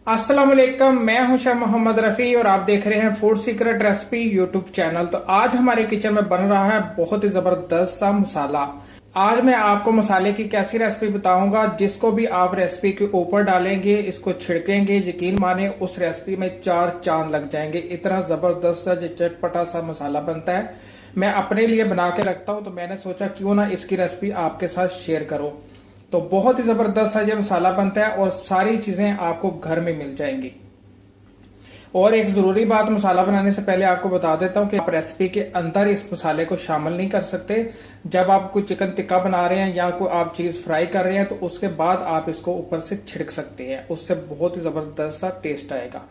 अस्सलाम वालेकुम, मैं हूं शाह मोहम्मद रफ़ी और आप देख रहे हैं food secret recipe YouTube channel. तो आज हमारे किचन में बन रहा है बहुत ही ज़बरदस्त सा मसाला। आज मैं आपको मसाले की कैसी रेसिपी बताऊंगा जिसको भी आप रेसिपी के ऊपर डालेंगे, इसको छिड़केंगे, यकीन माने उस रेसिपी में चार चांद लग जाएंगे। इतना ज़बरदस्त सा चटपटा सा मसाला बनता है। मैं अपने लिए बना के रखता हूं, तो मैंने सोचा क्यों ना इसकी रेसिपी आपके साथ शेयर करूं। तो बहुत ही जबरदस्त सा ये मसाला बनता है और सारी चीजें आपको घर में मिल जाएंगी। और एक जरूरी बात मसाला बनाने से पहले आपको बता देता हूं कि आप रेसिपी के अंदर इस मसाले को शामिल नहीं कर सकते। जब आप कोई चिकन टिक्का बना रहे हैं या कोई आप चीज फ्राई कर रहे हैं तो उसके बाद आप इसको ऊपर से छिड़क सकते हैं, उससे बहुत ही जबरदस्त सा टेस्ट आएगा।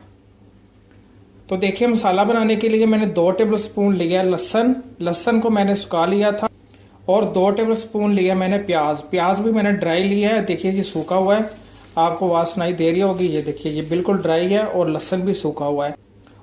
तो देखिए, मसाला बनाने के लिए मैंने 2 टेबल स्पून लिया लहसन। लहसन को मैंने सुखा लिया था। और 2 टेबल स्पून लिया मैंने प्याज। प्याज भी मैंने ड्राई लिया है। देखिए ये सूखा हुआ है, आपको आवाज सुनाई दे रही होगी। ये देखिए ये बिल्कुल ड्राई है और लहसन भी सूखा हुआ है।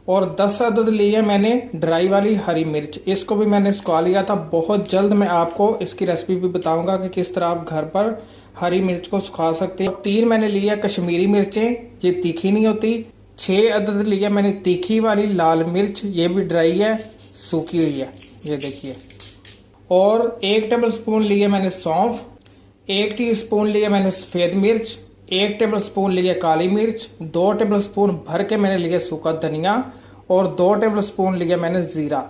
और 10 अदद लिए मैंने ड्राई वाली हरी मिर्च, इसको भी मैंने सुखा लिया था। बहुत जल्द मैं आपको इसकी रेसिपी भी बताऊंगा कि किस तरह आप घर पर हरी मिर्च को सुखा सकते हैं। 3 मैंने लिया कश्मीरी मिर्चें, ये तीखी नहीं होती। 6 अदद लिया मैंने तीखी वाली लाल मिर्च, ये भी ड्राई है, सूखी हुई है, ये देखिए। और 1 टेबल स्पून लिए मैंने सौंफ, 1 टीस्पून लिए मैंने सफ़ेद मिर्च, 1 टेबल स्पून लिए काली मिर्च, 2 टेबल स्पून भर के मैंने लिए सूखा धनिया और 2 टेबल स्पून लिया मैंने ज़ीरा।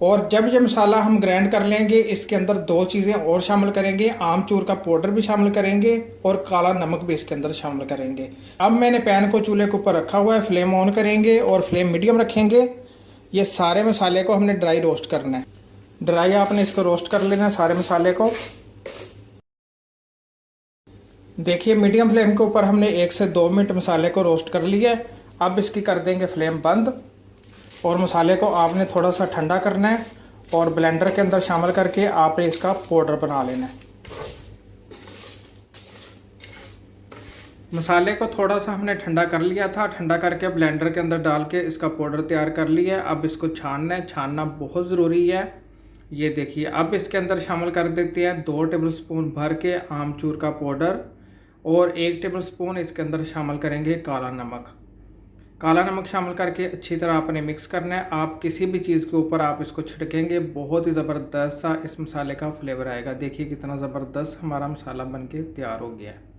और जब ये मसाला हम ग्राइंड कर लेंगे, इसके अंदर 2 चीज़ें और शामिल करेंगे। आमचूर का पाउडर भी शामिल करेंगे और काला नमक भी इसके अंदर शामिल करेंगे। अब मैंने पैन को चूल्हे के ऊपर रखा हुआ है, फ्लेम ऑन करेंगे और फ्लेम मीडियम रखेंगे। ये सारे मसाले को हमने ड्राई रोस्ट करना है। ड्राई आपने इसको रोस्ट कर लेना है सारे मसाले को। देखिए मीडियम फ्लेम के ऊपर हमने 1 से 2 मिनट मसाले को रोस्ट कर लिया है। अब इसकी कर देंगे फ्लेम बंद और मसाले को आपने थोड़ा सा ठंडा करना है और ब्लेंडर के अंदर शामिल करके आपने इसका पाउडर बना लेना है। मसाले को थोड़ा सा हमने ठंडा कर लिया था, ठंडा करके ब्लेंडर के अंदर डाल के इसका पाउडर तैयार कर लिया है। अब इसको छानना है, छानना बहुत ज़रूरी है। ये देखिए, अब इसके अंदर शामिल कर देते हैं 2 टेबल स्पून भर के आमचूर का पाउडर और 1 टेबल स्पून इसके अंदर शामिल करेंगे काला नमक। काला नमक शामिल करके अच्छी तरह आपने मिक्स करना है। आप किसी भी चीज़ के ऊपर आप इसको छिड़केंगे, बहुत ही ज़बरदस्त सा इस मसाले का फ्लेवर आएगा। देखिए कितना ज़बरदस्त हमारा मसाला बन के तैयार हो गया है।